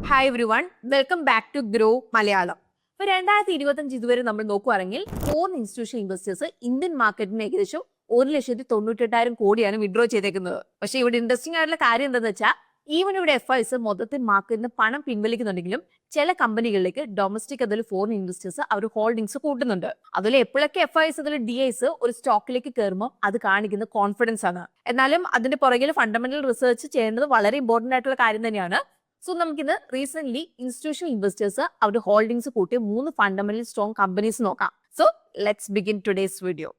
Hi everyone, welcome back to grow Malayalam. ഇപ്പൊ 2025 ഇതുവരെ നമ്മൾ നോക്കുവാണെങ്കിൽ ഫോറിൻ ഇൻസ്റ്റിറ്റ്യൂഷൻ ഇൻവെസ്റ്റേഴ്സ് ഇന്ത്യൻ മാർക്കറ്റിന് ഏകദേശം 1,98,000 കോടിയാണ് വിഡ്രോ ചെയ്തേക്കുന്നത്. പക്ഷേ ഇവിടെ ഇൻട്രസ്റ്റിംഗ് ആയിട്ടുള്ള കാര്യം എന്താണെന്ന് വെച്ചാൽ ഈവൻ ഇവിടെ FIs മൊത്തത്തിൽ മാർക്കറ്റിന് പണം പിൻവലിക്കുന്നുണ്ടെങ്കിലും ചില കമ്പനികളിലേക്ക് ഡൊമസ്റ്റിക് അതിൽ ഫോറിൻ ഇൻവെസ്റ്റേഴ്സ് അവർ ഹോൾഡിംഗ്സ് കൂട്ടുന്നുണ്ട്. അതിൽ എപ്പോഴൊക്കെ FIs അതിൽ DIs ഒരു സ്റ്റോക്കിലേക്ക് കയറുമ്പോൾ അത് കാണിക്കുന്ന കോൺഫിഡൻസ് ആണ്. എന്നാലും അതിന്റെ പുറകിൽ ഫണ്ടമെന്റൽ റിസർച്ച് ചെയ്യേണ്ടത് വളരെ ഇമ്പോർട്ടന്റ് ആയിട്ടുള്ള കാര്യം തന്നെയാണ്. സോ നമുക്കിന്ന് റീസെന്റ് ഇൻസ്റ്റിറ്റ്യൂഷണൽ ഇൻവെസ്റ്റേഴ്സ് അവരുടെ ഹോൾഡിംഗ്സ് കൂട്ടിയ 3 ഫണ്ടമെന്റൽ സ്ട്രോങ് കമ്പനീസ് നോക്കാം. So let's begin today's video.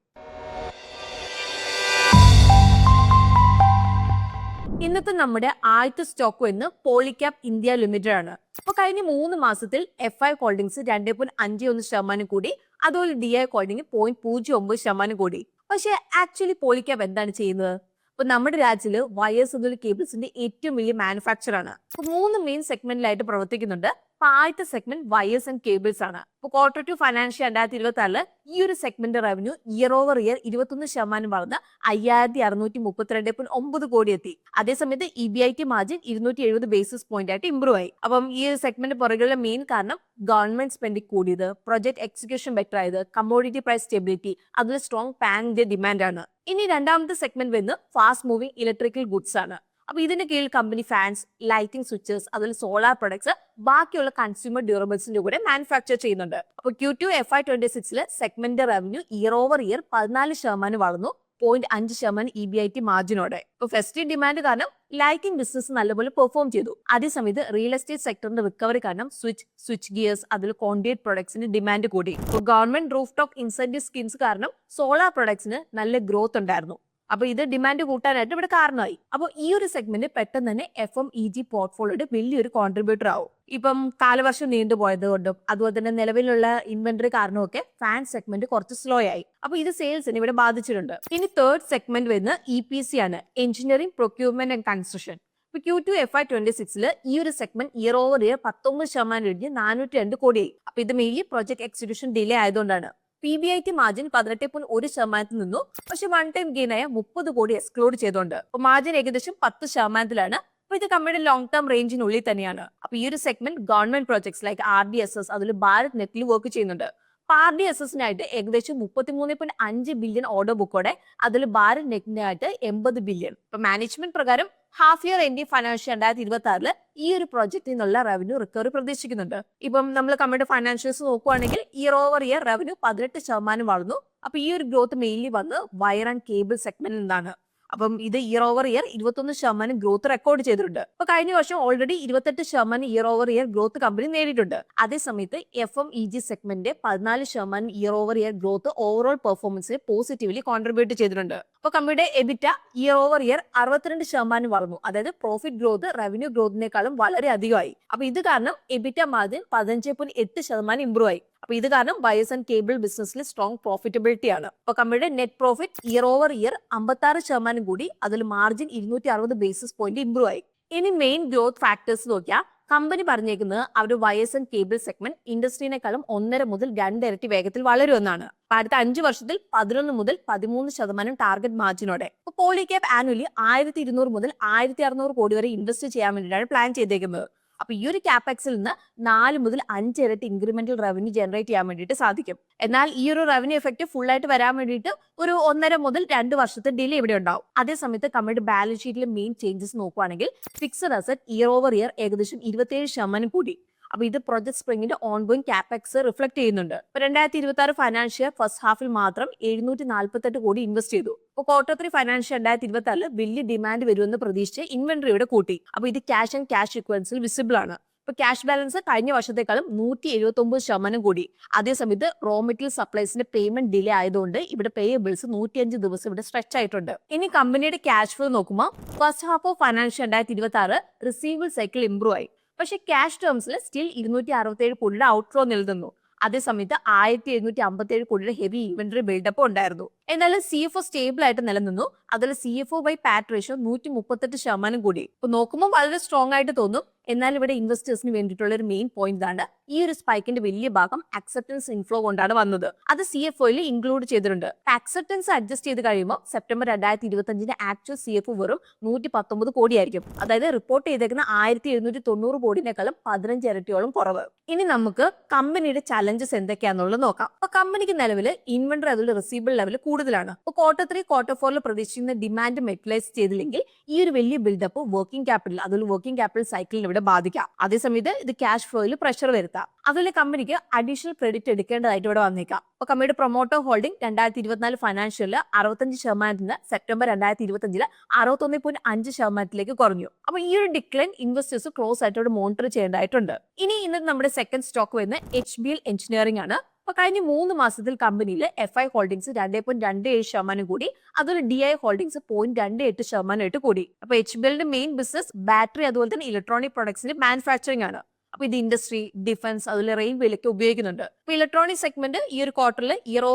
ഇന്നത്തെ നമ്മുടെ ആദ്യത്തെ സ്റ്റോക്ക് എന്ന് പോളിക്യാപ് ഇന്ത്യ ലിമിറ്റഡ് ആണ്. അപ്പൊ കഴിഞ്ഞ 3 മാസത്തിൽ FI ഹോൾഡിംഗ്സ് 2.51% കൂടി, അതുപോലെ DI ഹോൾഡിംഗ് 0.09% കൂടി. പക്ഷെ ആക്ച്വലി പോളിക്യാപ് എന്താണ് ചെയ്യുന്നത്? ഇപ്പൊ നമ്മുടെ രാജ്യത്തില് വയേഴ്സ് അതുപോലെ കേബിൾസിന്റെ ഏറ്റവും വലിയ മാനുഫാക്ചർ ആണ്. 3 മെയിൻ സെഗ്മെന്റിലായിട്ട് പ്രവർത്തിക്കുന്നുണ്ട്. അപ്പൊ ആദ്യത്തെ സെഗ്മെന്റ് വയേഴ്സ് ആൻഡ് കേബിൾസ് ആണ്. ഇപ്പൊ Q2 ഫൈനാൻഷ്യൽ 2026 ഈ ഒരു segment revenue year over year 21% വളർന്ന് 5,632.9 കോടി എത്തി. അതേസമയത്ത് EBIT മാർജിൻ 270 ബേസിസ് പോയിന്റ് ആയിട്ട് ഇംപ്രൂവ് ആയി. അപ്പം ഈ സെഗ്മെന്റ് പുറകിലുള്ള മെയിൻ കാരണം ഗവൺമെന്റ് സ്പെൻഡിംഗ് കൂടിയത്, പ്രൊജക്ട് എക്സിക്യൂഷൻ ബെറ്റർ ആയത്, കമ്മോഡിറ്റി പ്രൈസ് സ്റ്റെബിലിറ്റി, അതിൽ സ്ട്രോങ് പാൻ ഇന്ത്യ ഡിമാൻഡ് ആണ്. ഇനി രണ്ടാമത്തെ സെഗ്മെന്റ് വരുന്നത് ഫാസ്റ്റ് മൂവിംഗ് ഇലക്ട്രിക്കൽ ഗുഡ്സ് ആണ്. അപ്പൊ ഇതിന്റെ കീഴിൽ കമ്പനി ഫാൻസ്, ലൈറ്റിംഗ് സ്വിച്ചസ്, അതുപോലെ സോളാർ പ്രൊഡക്ട്സ്, ബാക്കിയുള്ള കൺസ്യൂമർ ഡ്യൂറബിൾസിന്റെ കൂടെ മാനുഫാക്ചർ ചെയ്യുന്നുണ്ട്. അപ്പൊ Q2 FY26 segment revenue year over year 14% വളർന്നു, 0.5% EBIT മാർജിനോടെ. ഇപ്പൊ ഫെസ്റ്റീവ് ഡിമാൻഡ് കാരണം ലൈറ്റിംഗ് ബിസിനസ് നല്ലപോലെ പെർഫോം ചെയ്തു. അതേസമയത്ത് റിയൽ എസ്റ്റേറ്റ് സെക്ടറിന്റെ റിക്കവറി കാരണം സ്വിച്ച് ഗിയേഴ്സ്, അതിൽ കോൺഡ്യൂട്ട് പ്രൊഡക്ട്സിന് ഡിമാൻഡ് കൂടി. ഇപ്പൊ government roof top incentive schemes കാരണം സോളാർ പ്രൊഡക്ട്സിന് നല്ല ഗ്രോത്ത് ഉണ്ടായിരുന്നു. അപ്പൊ ഇത് ഡിമാൻഡ് കൂട്ടാനായിട്ട് ഇവിടെ കാരണമായി. അപ്പോൾ ഈ ഒരു സെഗ്മെന്റ് പെട്ടെന്ന് തന്നെ FMEG പോർട്ട്ഫോളിയോയുടെ വലിയൊരു കോൺട്രിബ്യൂട്ടർ ആവും. ഇപ്പം കാലവർഷം നീണ്ടുപോയത് കൊണ്ടും അതുപോലെ തന്നെ നിലവിലുള്ള ഇൻവെന്ററി കാരണമൊക്കെ ഫാൻ സെഗ്മെന്റ് കുറച്ച് സ്ലോ ആയി. അപ്പൊ ഇത് സെയിൽസിന് ഇവിടെ ബാധിച്ചിട്ടുണ്ട്. ഇനി തേർഡ് സെഗ്മെന്റ് വരുന്ന EPC ആണ്, എഞ്ചിനീയറിംഗ് പ്രൊക്യൂർമെന്റ് ആൻഡ് കൺസ്ട്രക്ഷൻ. ഇപ്പൊ Q2 FY26 ഈ ഒരു സെഗ്മെന്റ് ഇയർ ഓവർ ഇയർ 19% ഇടിഞ്ഞ് 402 കോടിയായി. അപ്പൊ ഇത് മെയിൻലി പ്രൊജക്ട് എക്സിക്യൂഷൻ ഡിലേ ആയതുകൊണ്ടാണ്. PBIT മാർജിൻ 18.1% നിന്നു. പക്ഷെ വൺ ടൈം ഗെയിൻ ആയ 30 കോടി എക്സ്ക്ലൂഡ് ചെയ്തുകൊണ്ട് മാർജിൻ ഏകദേശം 10%. അപ്പൊ ഇത് കമ്പനിയുടെ ലോങ് ടേം റേഞ്ചിനുള്ളിൽ തന്നെയാണ്. അപ്പൊ ഈ ഒരു segment government projects like RDSS, അതിൽ ഭാരത് നെറ്റിൽ വർക്ക് ചെയ്യുന്നുണ്ട്. RDSS-നായിട്ട് ഏകദേശം 33.5 ബില്യൺ ഓർഡർ ബുക്കോടെ, അതിൽ ഭാരത് നെറ്റിനായിട്ട് 80 ബില്യൺ. ഇപ്പൊ മാനേജ്മെന്റ് പ്രകാരം ഹാഫ് ഇയർ എൻഡി ഫൈനാൻഷ്യൽ 2026 ഈ ഒരു പ്രോജക്റ്റിൽ നിന്നുള്ള റവന്യൂ റിക്കവറി പ്രതീക്ഷിക്കുന്നുണ്ട്. ഇപ്പം നമ്മൾ കമ്പനിയുടെ ഫൈനാൻഷ്യൽസ് നോക്കുവാണെങ്കിൽ ഇയർ ഓവർ ഇയർ റവന്യൂ 18% വളർന്നു. അപ്പൊ ഈ ഒരു ഗ്രോത്ത് മെയിൻലി വന്ന് വയർ ആൻഡ് കേബിൾ സെഗ്മെന്റിൽ നിന്നാണ്. അപ്പം ഇത് year over year 21% growth record ചെയ്തിട്ടുണ്ട്. അപ്പൊ കഴിഞ്ഞ വർഷം already 28% year over year growth company നേടിയിട്ടുണ്ട്. അതേസമയത്ത് FMEG segment 14% year over year growth overall പെർഫോമൻസിനെ പോസിറ്റീവ്ലി കോൺട്രിബ്യൂട്ട് ചെയ്തിട്ടുണ്ട്. അപ്പൊ കമ്പനിയുടെ EBITDA ഇയർ ഓവർ ഇയർ 62% വളർന്നു. അതായത് പ്രോഫിറ്റ് ഗ്രോത്ത് റവന്യൂ ഗ്രോത്തിനേക്കാളും വളരെ അധികമായി. അപ്പൊ ഇത് കാരണം EBITDA മാർജിൻ 15.8% ഇംപ്രൂവ് ആയി. അപ്പൊ ഇത് കാരണം വയേഴ്സ് ആൻഡ് കേബിൾ ബിസിനസ്സിൽ സ്ട്രോങ് പ്രോഫിറ്റബിലിറ്റി ആണ്. അപ്പൊ കമ്പനിയുടെ net profit year over year 56% കൂടി, അതിൽ മാർജിൻ 260 ബേസിസ് പോയിന്റ് ഇംപ്രൂവ് ആയി. ഇനി മെയിൻ ഗ്രോത്ത് ഫാക്ടേഴ്സ് നോക്കിയാൽ കമ്പനി പറഞ്ഞേക്കുന്നത് അവരുടെ വയേഴ്സ് ആൻഡ് കേബിൾ സെഗ്മെന്റ് ഇൻഡസ്ട്രീനേക്കാളും 1.5 മുതൽ 2 ഇരട്ടി വേഗത്തിൽ വളരുമെന്നാണ്. അടുത്ത 5 വർഷത്തിൽ 11 മുതൽ 13% ടാർഗറ്റ് മാർജിനോടെ. ഇപ്പൊ പോളിക്യാപ് ആനുവലി 1,200 മുതൽ 1,600 കോടി വരെ ഇൻവെസ്റ്റ് ചെയ്യാൻ വേണ്ടിയിട്ടാണ് പ്ലാൻ ചെയ്തേക്കുന്നത്. അപ്പൊ ഈ ഒരു ക്യാപെക്സിൽ നിന്ന് 4 മുതൽ 5 ഇരട്ടി ഇൻക്രിമെന്റൽ റവന്യൂ ജനറേറ്റ് ചെയ്യാൻ വേണ്ടിയിട്ട് സാധിക്കും. എന്നാൽ ഈ ഒരു റവന്യൂ എഫക്ട് ഫുൾ ആയിട്ട് വരാൻ വേണ്ടിയിട്ട് ഒരു 1.5 മുതൽ 2 വർഷത്തെ ഡിലേ ഇവിടെ ഉണ്ടാവും. അതേസമയത്ത് കമ്പനിയുടെ ബാലൻസ് ഷീറ്റിലെ മെയിൻ ചേഞ്ചസ് നോക്കുവാണെങ്കിൽ fixed asset year over year ഏകദേശം 27% കൂടി. അപ്പൊ ഇത് പ്രൊജക്ട് സ്പ്രിംഗിന്റെ ഓൺഗോയിങ് ക്യാപെക്സ് റിഫ്ലക്ട് ചെയ്യുന്നുണ്ട്. 2026 ഫൈനാൻഷ്യൽ ഫസ്റ്റ് ഹാഫിൽ മാത്രം 748 കോടി ഇൻവെസ്റ്റ് ചെയ്തു. ഇപ്പോൾ Q3 ഫൈനാൻഷ്യൽ 2026 വലിയ ഡിമാൻഡ് വരുമെന്ന് പ്രതീക്ഷിച്ച് ഇൻവെന്ററിയുടെ കൂട്ടി. അപ്പൊ ഇത് ക്യാഷ് ആൻഡ് ക്യാഷ് ഇക്വലൻസിൽ വിസിബിൾ ആണ്. ഇപ്പൊ ക്യാഷ് ബാലൻസ് കഴിഞ്ഞ വർഷത്തെക്കാളും 179% കൂടി. അതേസമയത്ത് റോ മെറ്റീരിയൽ സപ്ലൈസിന്റെ പേയ്മെന്റ് ഡിലേ ആയതുകൊണ്ട് ഇവിടെ പേയബിൾസ് 105 ദിവസം ഇവിടെ സ്ട്രെച്ച് ആയിട്ടുണ്ട്. ഇനി കമ്പനിയുടെ ക്യാഷ് ഫ്ലോ നോക്കുമ്പോൾ first half of financial 2026 receivable cycle improve ആയി. പക്ഷെ ക്യാഷ് ടേംസിൽ സ്റ്റിൽ 267 കോടിയുടെ ഔട്ട്ഫ്ലോ നിലനിന്നു. അതേസമയത്ത് 1,757 കോടിയുടെ ഹെവി ഇൻവെന്ററി ബിൽഡപ്പ് ഉണ്ടായിരുന്നു. എന്നാലും CFO സ്റ്റേബിൾ ആയിട്ട് നിലനിന്നു. അതിൽ CFO/PAT റേഷ്യോ 138% കൂടി. ഇപ്പൊ നോക്കുമ്പോൾ വളരെ സ്ട്രോങ് ആയിട്ട് തോന്നും. എന്നാൽ ഇവിടെ ഇൻവെസ്റ്റേഴ്സിന് വേണ്ടിയിട്ടുള്ള ഒരു മെയിൻ പോയിന്റ് ആണ് ഈ ഒരു സ്പൈക്കിന്റെ വലിയ ഭാഗം അക്സെപ്റ്റൻസ് ഇൻഫ്ലോ കൊണ്ടാണ് വന്നത്. അത് CFOയിൽ ഇൻക്ലൂഡ് ചെയ്തിട്ടുണ്ട്. അക്സെപ്റ്റൻസ് അഡ്ജസ്റ്റ് ചെയ്ത് കഴിയുമ്പോൾ സെപ്റ്റംബർ 2025 ആക്ച്വൽ CFO വെറും 119 കോടിയായിരിക്കും. അതായത് റിപ്പോർട്ട് ചെയ്തേക്കുന്ന 1790 കോടിനേക്കാളും 15 ഇരട്ടിയോളം കുറവ്. ഇനി നമുക്ക് കമ്പനിയുടെ ചലഞ്ചസ് എന്തൊക്കെയാണെന്നുള്ളത് നോക്കാം. അപ്പൊ കമ്പനിക്ക് നിലവിൽ ഇൻവെന്ററി അതുപോലെ റിസീവബിൾ ലെവൽ കൂടുതലാണ്. അപ്പോൾ Q3, Q4 പ്രതീക്ഷിക്കുന്ന ഡിമാൻഡ് മെറ്റലൈസ് ചെയ്തില്ലെങ്കിൽ ഈ ഒരു വലിയ ബിൽഡപ്പ് വർക്കിംഗ് ക്യാപിറ്റൽ അതുപോലെ വർക്കിംഗ് ക്യാപിറ്റൽ സൈക്കിളിന് ഇവിടെ ബാധിക്കാം. അതേസമയത്ത് ഇത് ക്യാഷ് ഫ്ലോയിൽ പ്രഷർ വരുത്താം. അതുപോലെ കമ്പനിക്ക് അഡീഷണൽ ക്രെഡിറ്റ് എടുക്കേണ്ടതായിട്ട് ഇവിടെ വന്നേക്കാം. അപ്പൊ കമ്പനിയുടെ പ്രൊമോട്ടർ ഹോൾഡിംഗ് 2024 ഫൈനാൻഷ്യലിൽ 65% സെപ്റ്റംബർ 2025 61.5% കുറഞ്ഞു. അപ്പൊ ഈ ഒരു ഡിക്ലൈൻ ഇൻവെസ്റ്റേഴ്സ് ക്ലോസ് ആയിട്ട് മോണിറ്റർ ചെയ്യേണ്ടതായിട്ടുണ്ട്. ഇനി ഇന്നത്തെ നമ്മുടെ സെക്കൻഡ് സ്റ്റോക്ക് വരുന്ന HBL എഞ്ചിനീയറിംഗ് ആണ്. അപ്പൊ കഴിഞ്ഞ 3 മാസത്തിൽ കമ്പനിയിൽ FI ഹോൾഡിംഗ്സ് 2.27% കൂടി, അതുപോലെ DI ഹോൾഡിംഗ്സ് 0.28% കൂടി. അപ്പൊ HBLന്റെ മെയിൻ ബിസിനസ് ബാറ്ററി അതുപോലെ തന്നെ ഇലക്ട്രോണിക് പ്രൊഡക്ട്സിന്റെ മാനുഫാക്ചറിംഗ് ആണ്. അപ്പൊ ഇത് ഇൻഡസ്ട്രി, ഡിഫൻസ് അതുപോലെ റെയിൽവേയിലൊക്കെ ഉപയോഗിക്കുന്നുണ്ട്. അപ്പൊ ഇലക്ട്രോണിക് സെഗ്മെന്റ് ഈ ഒരു ക്വാർട്ടറിൽ ഇയർ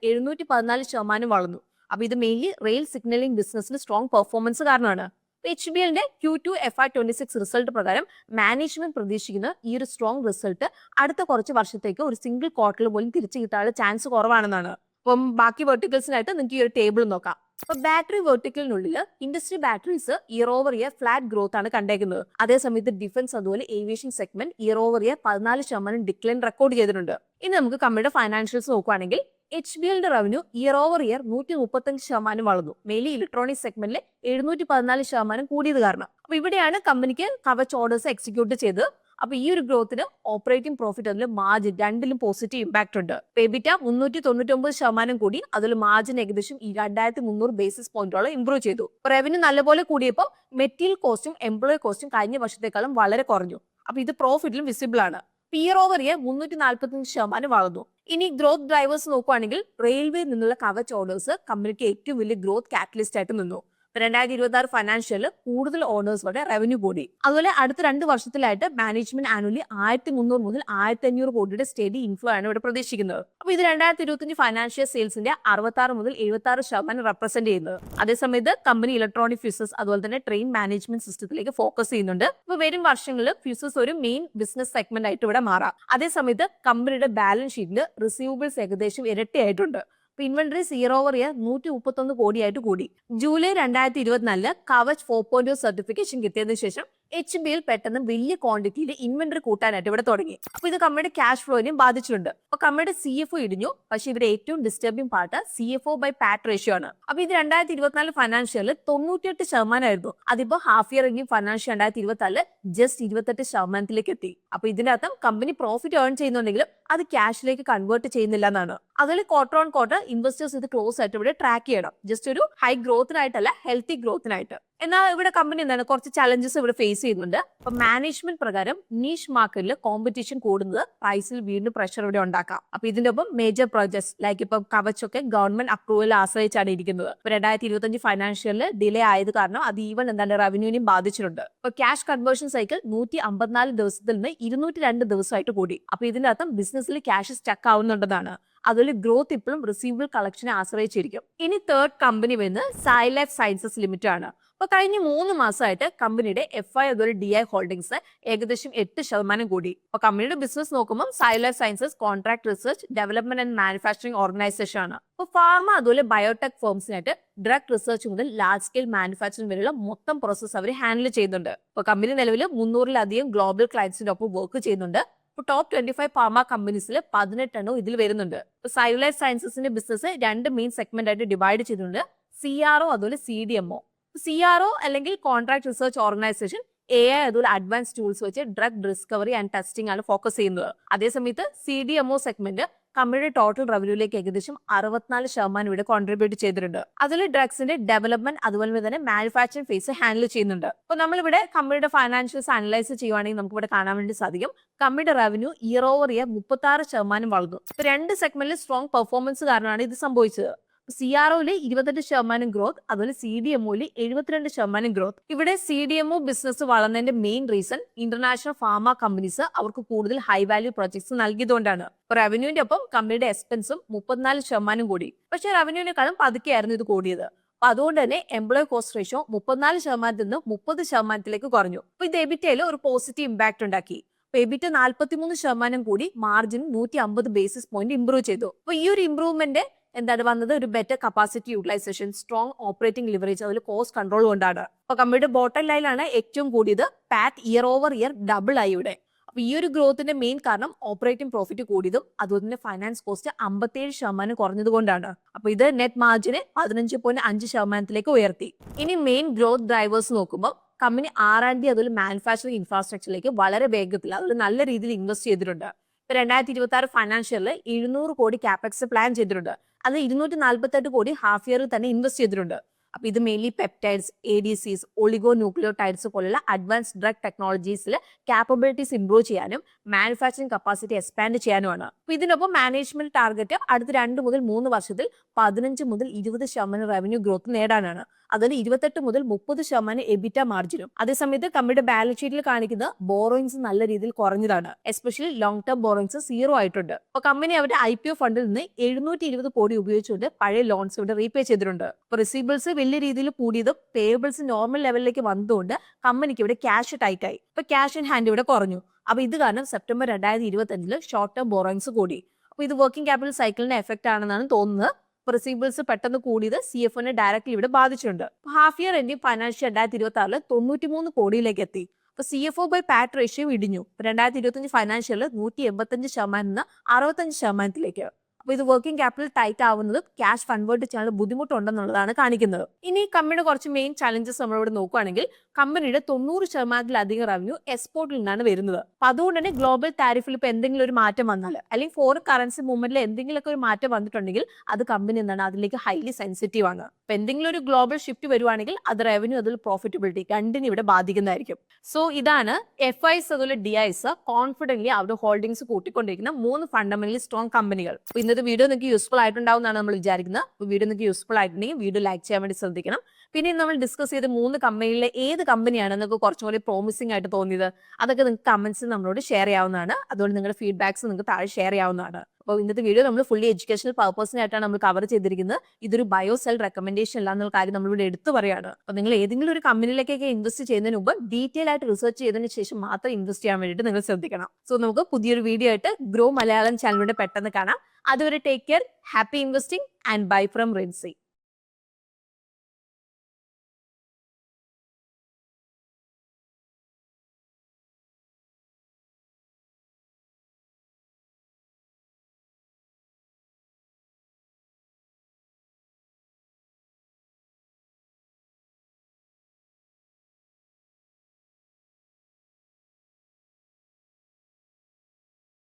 714% വളർന്നു. അപ്പൊ ഇത് മെയിൻലി റെയിൽ സിഗ്നലിംഗ് ബിസിനസിന് സ്ട്രോങ് പെർഫോമൻസ് കാരണമാണ്. HBLന്റെ Q2 FY26 റിസൾട്ട് പ്രകാരം മാനേജ്മെന്റ് പ്രതീക്ഷിക്കുന്ന ഈ ഒരു സ്ട്രോങ് റിസൾട്ട് അടുത്ത കുറച്ച് വർഷത്തേക്ക് ഒരു സിംഗിൾ ക്വാർട്ടറിൽ പോലും തിരിച്ചു കിട്ടാനുള്ള ചാൻസ് കുറവാണെന്നാണ്. അപ്പം ബാക്കി വെർട്ടിക്കൽസിനായിട്ട് നിങ്ങൾക്ക് ഈ ഒരു ടേബിൾ നോക്കാം. അപ്പൊ ബാറ്ററി വെർട്ടിക്കലിനുള്ളിൽ industry batteries year flat growth ആണ് കണ്ടേക്കുന്നത്. അതേസമയത്ത് ഡിഫൻസ് അതുപോലെ aviation segment year 14% decline record ചെയ്തിട്ടുണ്ട്. ഇനി നമുക്ക് കമ്പനിയുടെ ഫൈനാൻഷ്യൽസ് നോക്കുകയാണെങ്കിൽ HBLന്റെ റവന്യൂ ഇയർ 135% വളർന്നു. മെയിൻലി ഇലക്ട്രോണിക് സെഗ്മെന്റിൽ 714% കൂടിയത് കാരണം. അപ്പൊ ഇവിടെയാണ് കമ്പനിക്ക് കവച് ഓർഡേഴ്സ് എക്സിക്യൂട്ട് ചെയ്ത്. അപ്പൊ ഈ ഒരു ഗ്രോത്തിന് ഓപ്പറേറ്റിംഗ് പ്രോഫിറ്റ് അതിൽ മാർജിൻ രണ്ടിലും പോസിറ്റീവ് ഇമ്പാക്ട് ഉണ്ട്. എബിറ്റ 399% കൂടി, അതിൽ മാർജിൻ ഏകദേശം 2300 ബേസിസ് പോയിന്റോളം ഇംപ്രൂവ് ചെയ്തു. റവന്യൂ നല്ലപോലെ കൂടിയപ്പോൾ മെറ്റീരിയൽ കോസ്റ്റും എംപ്ലോയി കോസ്റ്റും കഴിഞ്ഞ വർഷത്തേക്കാളും വളരെ കുറഞ്ഞു. അപ്പൊ ഇത് പ്രോഫിറ്റിലും വിസിബിൾ ആണ്. ഇയർ 345% വളർന്നു. ഇനി ഗ്രോത്ത് ഡ്രൈവേഴ്സ് നോക്കുകയാണെങ്കിൽ റെയിൽവേയിൽ നിന്നുള്ള കവച് ഓർഡേഴ്സ് കമ്പനിക്ക് ഏറ്റവും വലിയ ഗ്രോത്ത് കാറ്റലിസ്റ്റ് ആയിട്ട് നിന്നു. 2026 ഫൈനാൻഷ്യലിൽ കൂടുതൽ ഓണേഴ്സുകളുടെ റവന്യൂ കൂടി. അതുപോലെ അടുത്ത 2 വർഷത്തിലായിട്ട് മാനേജ്മെന്റ് ആനുവലി 1300 മുതൽ 1500 കോടിയുടെ സ്റ്റഡി ഇൻഫ്ലോ ആണ് ഇവിടെ പ്രതീക്ഷിക്കുന്നത്. അപ്പൊ ഇത് 2025 ഫൈനാൻഷ്യൽ സെയിൽസിന്റെ 66 മുതൽ 76% റെപ്രസെന്റ് ചെയ്യുന്നത്. അതേസമയത്ത് കമ്പനി ഇലക്ട്രോണിക് ഫ്യൂസസ് അതുപോലെ തന്നെ ട്രെയിൻ മാനേജ്മെന്റ് സിസ്റ്റത്തിലേക്ക് ഫോക്കസ് ചെയ്യുന്നുണ്ട്. അപ്പൊ വരും വർഷങ്ങളിൽ ഫ്യൂസസ് ഒരു മെയിൻ ബിസിനസ് സെഗ്മെന്റ് ആയിട്ട് ഇവിടെ മാറാം. അതേസമയത്ത് കമ്പനിയുടെ ബാലൻസ് ഷീറ്റിൽ റിസീവബിൾസ് ഏകദേശം ഇരട്ടിയായിട്ടുണ്ട്. ഇൻവെന്ററീസ് ഇയർ 131 കോടിയായിട്ട് കൂടി. ജൂലൈ 2024 കവച് 4.0 സർട്ടിഫിക്കേഷൻ കിട്ടിയതിനു ശേഷം HBL പെട്ടെന്ന് വലിയ ക്വാണ്ടിറ്റിയിൽ ഇൻവെന്ററി കൂട്ടാനായിട്ട് ഇവിടെ തുടങ്ങി. അപ്പൊ ഇത് കമ്പനിയുടെ ക്യാഷ് ഫ്ലോയിനെയും ബാധിച്ചിട്ടുണ്ട്. അപ്പൊ കമ്പനിയുടെ CFO ഇടിഞ്ഞു. പക്ഷെ ഇവിടെ ഏറ്റവും ഡിസ്റ്റർബിംഗ് പാർട്ട് CFO/PAT റേഷ്യോ ആണ്. അപ്പൊ ഇത് 2024 ഫൈനാൻഷ്യലിൽ 98% ആയിരുന്നു. അതിപ്പോ ഹാഫ് ഇയർ എങ്കിലും ഫൈനാൻഷ്യൽ 2024 ജസ്റ്റ് 28% എത്തി. അപ്പൊ ഇതിനകത്ത് കമ്പനി പ്രോഫിറ്റ് ഏൺ ചെയ്യുന്നുണ്ടെങ്കിലും അത് ക്യാഷിലേക്ക് കൺവേർട്ട് ചെയ്യുന്നില്ല എന്നാണ്. അതുപോലെ ക്വാർട്ടർ ഓൺ ക്വാർട്ടർ ഇൻവെസ്റ്റേഴ്സ് ഇത് ക്ലോസ് ആയിട്ട് ഇവിടെ ട്രാക്ക് ചെയ്യണം. ജസ്റ്റ് ഒരു ഹൈ ഗ്രോത്തിനായിട്ടല്ല, ഹെൽത്തി ഗ്രോത്തിനായിട്ട്. എന്നാൽ ഇവിടെ കമ്പനി എന്താണ് കുറച്ച് ചലഞ്ചസ് ഇവിടെ ഫേസ് ചെയ്യുന്നുണ്ട്. അപ്പൊ മാനേജ്മെന്റ് പ്രകാരം നീഷ് മാർക്കറ്റിൽ കോമ്പറ്റീഷൻ കൂടുന്നത് പ്രൈസിൽ വീണ്ടും പ്രഷർ ഇവിടെ ഉണ്ടാക്കാം. അപ്പൊ ഇതിന്റെ ഒപ്പം മേജർ പ്രോജക്ട്സ് ലൈക്ക് ഇപ്പൊ കവച്ചൊക്കെ ഗവൺമെന്റ് അപ്രൂവൽ ആശ്രയിച്ചാണ് ഇരിക്കുന്നത്. 2025 ഫൈനാൻഷ്യലിൽ ഡിലേ ആയത് കാരണം അത് ഈവൻ എന്താണ് റവന്യൂവിനെയും ബാധിച്ചിട്ടുണ്ട്. അപ്പൊ ക്യാഷ് കൺവേർഷൻ സൈക്കിൾ 154 ദിവസത്തിൽ നിന്ന് 202 ദിവസമായിട്ട് കൂടി. അപ്പൊ ഇതിന്റെ അർത്ഥം ബിസിനസ്സിൽ ക്യാഷ് സ്റ്റക്ക് ആവുന്നുണ്ടെന്നാണ്. അതുപോലെ ഗ്രോത്ത് ഇപ്പോഴും റിസീവബിൾ കളക്ഷനെ ആശ്രയിച്ചിരിക്കും. ഇനി തേർഡ് കമ്പനി വരുന്നത് സായ് ലൈഫ് സയൻസസ് ലിമിറ്റഡ് ആണ്. അപ്പൊ കഴിഞ്ഞ 3 മാസമായിട്ട് കമ്പനിയുടെ FI അതുപോലെ DI ഹോൾഡിംഗ്സ് ഏകദേശം 8% കൂടി. അപ്പൊ കമ്പനിയുടെ ബിസിനസ് നോക്കുമ്പോൾ Sai life sciences contract research development and manufacturing organisation ആണ്. അപ്പൊ ഫാർമ അതുപോലെ ബയോടെക് ഫേംസിനായിട്ട് ഡ്രഗ് റിസർച്ച് മുതൽ ലാർജ് സ്കെയിൽ മാനുഫാക്ചറിംഗ് വരെയുള്ള മൊത്തം പ്രോസസ് അവർ ഹാൻഡിൽ ചെയ്യുന്നുണ്ട്. അപ്പൊ കമ്പനി നിലവിൽ 300-ലധികം ഗ്ലോബൽ ക്ലയൻസിന്റെ ഒപ്പം വർക്ക് ചെയ്യുന്നുണ്ട്. ടോപ്പ് 25 ഫാർമ കമ്പനീസിൽ 18 ഇതിൽ വരുന്നുണ്ട്. സായ് ലൈഫ് സയൻസസിന്റെ ബിസിനസ് 2 മെയിൻ സെഗ്മെന്റ് ആയിട്ട് ഡിവൈഡ് ചെയ്തിട്ടുണ്ട്. CRO അതുപോലെ CDMO. CRO അല്ലെങ്കിൽ കോൺട്രാക്ട് റിസർച്ച് ഓർഗനൈസേഷൻ AI അതുപോലെ അഡ്വാൻസ് ടൂൾസ് വെച്ച് ഡ്രഗ് ഡിസ്കവറി ആൻഡ് ടെസ്റ്റിംഗ് ആണ് ഫോക്കസ് ചെയ്യുന്നത്. അതേസമയത്ത് CDMO സെഗ്മെന്റ് കമ്പനിയുടെ ടോട്ടൽ റവന്യൂലേക്ക് ഏകദേശം 64% ഇവിടെ കോൺട്രിബ്യൂട്ട് ചെയ്തിട്ടുണ്ട്. അതിൽ ഡ്രഗ്സിന്റെ ഡെവലപ്മെന്റ് അതുപോലെ തന്നെ മാനുഫാക്ചറിംഗ് ഫേസ് ഹാൻഡിൽ ചെയ്യുന്നുണ്ട്. അപ്പൊ നമ്മളിവിടെ കമ്പനിയുടെ ഫൈനാൻഷ്യൽസ് അനലൈസ് ചെയ്യുവാണെങ്കിൽ നമുക്ക് ഇവിടെ കാണാൻ വേണ്ടി സാധിക്കും കമ്പനിയുടെ റവന്യൂ ഇയർ 36% വളർന്നു. 2 സെഗ്മെന്റിൽ സ്ട്രോങ് പെർഫോമൻസ് കാരണമാണ് ഇത് സംഭവിച്ചത്. CROയില് 28% ഗ്രോത്ത്, അതുപോലെ CDMOയില് 72% ഗ്രോത്ത്. ഇവിടെ CDMO ബിസിനസ് വളർന്നതിന്റെ main reason international pharma companies അവർക്ക് കൂടുതൽ ഹൈ വാല്യൂ പ്രൊജക്ട്സ് നൽകിയതുകൊണ്ടാണ്. റവന്യൂവിന്റെ ഒപ്പം കമ്പനിയുടെ എക്സ്പെൻസും 34% കൂടി. പക്ഷേ റവന്യൂവിനെക്കാളും പതുക്കെയായിരുന്നു ഇത് കൂടിയത്. അപ്പൊ അതുകൊണ്ട് തന്നെ എംപ്ലോയി കോസ്റ്റ് റേഷ്യോ 34% നിന്ന് 30% കുറഞ്ഞു. അപ്പൊ ഇത് എബിറ്റയിൽ ഒരു പോസിറ്റീവ് ഇമ്പാക്ട് ഉണ്ടാക്കി. എബിറ്റ 43% കൂടി, മാർജിൻ 150 ബേസിസ് പോയിന്റ് ഇംപ്രൂവ് ചെയ്തു. അപ്പൊ ഈ ഒരു ഇംപ്രൂവ്മെന്റ് എന്താണ് വന്നത്? ഒരു better capacity utilisation, strong operating leverage, അതിൽ കോസ്റ്റ് കൺട്രോൾ കൊണ്ടാണ്. അപ്പൊ കമ്പനിയുടെ ബോട്ടം ലൈനിലാണ് ഏറ്റവും കൂടിയത്. PAT year over year double ആയി ഇവിടെ. അപ്പൊ ഈ ഒരു ഗ്രോത്തിന്റെ മെയിൻ കാരണം ഓപ്പറേറ്റിംഗ് പ്രോഫിറ്റ് കൂടിയതും അതുപോലെ തന്നെ ഫൈനാൻസ് കോസ്റ്റ് 57% കുറഞ്ഞതുകൊണ്ടാണ്. അപ്പൊ ഇത് നെറ്റ് മാർജിനെ 15.5% ഉയർത്തി. ഇനി മെയിൻ ഗ്രോത്ത് ഡ്രൈവേഴ്സ് നോക്കുമ്പോൾ കമ്പനി R&D അതുപോലെ മാനുഫാക്ചറിംഗ് ഇൻഫ്രാസ്ട്രക്ചറിലേക്ക് വളരെ വേഗത്തിൽ അതുപോലെ നല്ല രീതിയിൽ ഇൻവെസ്റ്റ് ചെയ്തിട്ടുണ്ട്. ഇപ്പൊ 2026 ഫൈനാൻഷ്യലിൽ 700 കോടി ക്യാപെക്സ് പ്ലാൻ ചെയ്തിട്ടുണ്ട്. അത് 248 കോടി ഹാഫ് ഇയറിൽ തന്നെ ഇൻവെസ്റ്റ് ചെയ്തിട്ടുണ്ട്. അപ്പൊ ഇത് mainly peptides, ADCs, oligo nucleotides പോലുള്ള അഡ്വാൻസ് ഡ്രഗ് ടെക്നോളജീസിൽ കാപ്പബിലിറ്റീസ് ഇംപ്രൂവ് ചെയ്യാനും മാനുഫാക്ചറിംഗ് കപ്പാസിറ്റി എക്സ്പാൻഡ് ചെയ്യാനുമാണ്. അപ്പൊ ഇതിനൊപ്പം മാനേജ്മെന്റ് ടാർഗറ്റ് അടുത്ത 2 മുതൽ 3 വർഷത്തിൽ 15 മുതൽ 20% റവന്യൂ ഗ്രോത്ത് നേടാനാണ്. അതിൽ 28 മുതൽ 30% എബിറ്റ മാർജിനും. അതേസമയത്ത് കമ്പനിയുടെ ബാലൻസ് ഷീറ്റിൽ കാണിക്കുന്ന ബോറോയിങ്സ് നല്ല രീതിയിൽ കുറഞ്ഞതാണ്. എസ്പെഷ്യലി ലോങ് ടേം ബോറോയിങ്സ് 0 ആയിട്ടുണ്ട്. അപ്പൊ കമ്പനി അവരുടെ IPO ഫണ്ടിൽ നിന്ന് 720 കോടി ഉപയോഗിച്ചുകൊണ്ട് പഴയ ലോൺസ് ഇവിടെ റീപേ ചെയ്തിട്ടുണ്ട്. അപ്പൊ റിസീവബിൾസ് വലിയ രീതിയിൽ കൂടിയതും പേയബിൾസ് നോർമൽ ലെവലിലേക്ക് വന്നതുകൊണ്ട് കമ്പനിക്ക് ഇവിടെ ക്യാഷ് ടൈറ്റ് ആയി. ഇപ്പൊ ക്യാഷ് ഇൻ ഹാൻഡ് ഇവിടെ കുറഞ്ഞു. അപ്പൊ ഇത് കാരണം സെപ്റ്റംബർ 2025 ഷോർട്ട് ടേം ബോറോയിങ്സ് കൂടി. അപ്പൊ ഇത് വർക്കിംഗ് ക്യാപിറ്റൽ സൈക്കിളിന്റെ എഫക്ട് ആണെന്നാണ് തോന്നുന്നത്. റിസീവബിൾസ് പെട്ടെന്ന് കൂടിയത് CFOനെ ഡയറക്ട്ലി ഇവിടെ ബാധിച്ചിട്ടുണ്ട്. ഹാഫ് ഇയർ എൻഡിംഗ് ഫൈനാൻഷ്യൽ 2026 93 കോടിയിലേക്ക് എത്തി. അപ്പൊ CFO ബൈ പാറ്റ് റേഷ്യോ ഇടിഞ്ഞു. 2025 ഫൈനാൻഷ്യലിൽ 185% നിന്ന് 65%. അപ്പൊ ഇത് വർക്കിംഗ് ക്യാപിറ്റൽ ടൈറ്റ് ആവുന്നതും ക്യാഷ് കൺവേർട്ട് ചെയ്യാനുള്ള ബുദ്ധിമുട്ടുണ്ടെന്നുള്ളതാണ് കാണിക്കുന്നത്. ഇനി കമ്പനിയുടെ കുറച്ച് മെയിൻ ചലഞ്ചസ് നമ്മളിവിടെ നോക്കുകയാണെങ്കിൽ കമ്പനിയുടെ 90%-ലധികം റവന്യൂ എക്സ്പോർട്ടിൽ നിന്നാണ് വരുന്നത്. അപ്പൊ അതുകൊണ്ട് തന്നെ ഗ്ലോബൽ താരിഫിൽ ഇപ്പൊ എന്തെങ്കിലും ഒരു മാറ്റം വന്നാൽ അല്ലെങ്കിൽ ഫോറിൻ കറൻസി മൂവ്മെന്റിൽ എന്തെങ്കിലുമൊക്കെ ഒരു മാറ്റം വന്നിട്ടുണ്ടെങ്കിൽ അത് കമ്പനി എന്താണ് അതിലേക്ക് ഹൈലി സെൻസിറ്റീവ് ആണ്. അപ്പൊ എന്തെങ്കിലും ഒരു ഗ്ലോബൽ ഷിഫ്റ്റ് വരുവാണെങ്കിൽ അത് റവന്യൂ അതിൽ പ്രോഫിറ്റബിലിറ്റി രണ്ടിനും ഇവിടെ ബാധിക്കുന്നതായിരിക്കും. സോ ഇതാണ് FIs അതുപോലെ DIs കോൺഫിഡന്റ്ലി അവരുടെ ഹോൾഡിംഗ്സ് കൂട്ടിക്കൊണ്ടിരിക്കുന്ന 3 ഫണ്ടമെന്റലി സ്ട്രോങ് കമ്പനികൾ. ഇന്നത്തെ വീഡിയോ നിങ്ങൾക്ക് യൂസ്ഫുൾ ആയിട്ടുണ്ടാവും എന്നാണ് നമ്മൾ വിചാരിക്കുന്നത്. വീഡിയോ നിങ്ങൾക്ക് യൂസ്ഫുൾ ആയിട്ടുണ്ടെങ്കിൽ വീഡിയോ ലൈക്ക് ചെയ്യാൻ വേണ്ടി ശ്രദ്ധിക്കണം. പിന്നെ നമ്മൾ ഡിസ്കസ് ചെയ്ത 3 കമ്പനികളിലെ ഏത് കമ്പനിയാണ് നിങ്ങൾക്ക് കുറച്ചും കൂടി പ്രോമിസിംഗ് ആയിട്ട് തോന്നിയത് അതൊക്കെ നിങ്ങൾക്ക് കമന്റ്സിൽ നമ്മളോട് ഷെയർ ചെയ്യാവുന്നതാണ്. അതുകൊണ്ട് നിങ്ങളുടെ ഫീഡ്ബാക്സ് നിങ്ങൾക്ക് താഴെ ഷെയർ ചെയ്യാവുന്നതാണ്. അപ്പോൾ ഇന്നത്തെ വീഡിയോ നമ്മൾ ഫുള്ളി എഡ്യൂക്കേഷണൽ പർപ്പസിനായിട്ടാണ് നമ്മൾ കവർ ചെയ്തിരിക്കുന്നത്. ഇതൊരു ബയോ സെൽ റെക്കമെൻഡേഷൻ അല്ല എന്നുള്ള കാര്യം നമ്മളിവിടെ എടുത്തു പറയാണ്. അപ്പോൾ നിങ്ങൾ ഏതെങ്കിലും ഒരു കമ്പനിയിലേക്കൊക്കെ ഇൻവെസ്റ്റ് ചെയ്യുന്നതിന് മുമ്പ് ഡീറ്റെയിൽ ആയിട്ട് റിസർച്ച് ചെയ്തതിന് ശേഷം മാത്രം ഇൻവെസ്റ്റ് ചെയ്യാൻ വേണ്ടിയിട്ട് നിങ്ങൾ ശ്രദ്ധിക്കണം. സോ നമുക്ക് പുതിയൊരു വീഡിയോ ആയിട്ട് ഗ്രോ മലയാളം ചാനലിലൂടെ പെട്ടെന്ന് കാണാം. അതുവരെ take care, happy investing and bye from Rincy.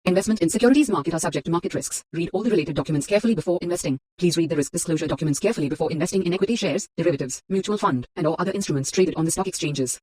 Investment in securities market are subject to market risks. Read all the related documents carefully before investing. Please read the risk disclosure documents carefully before investing in equity shares, derivatives, mutual fund, and or other instruments traded on the stock exchanges.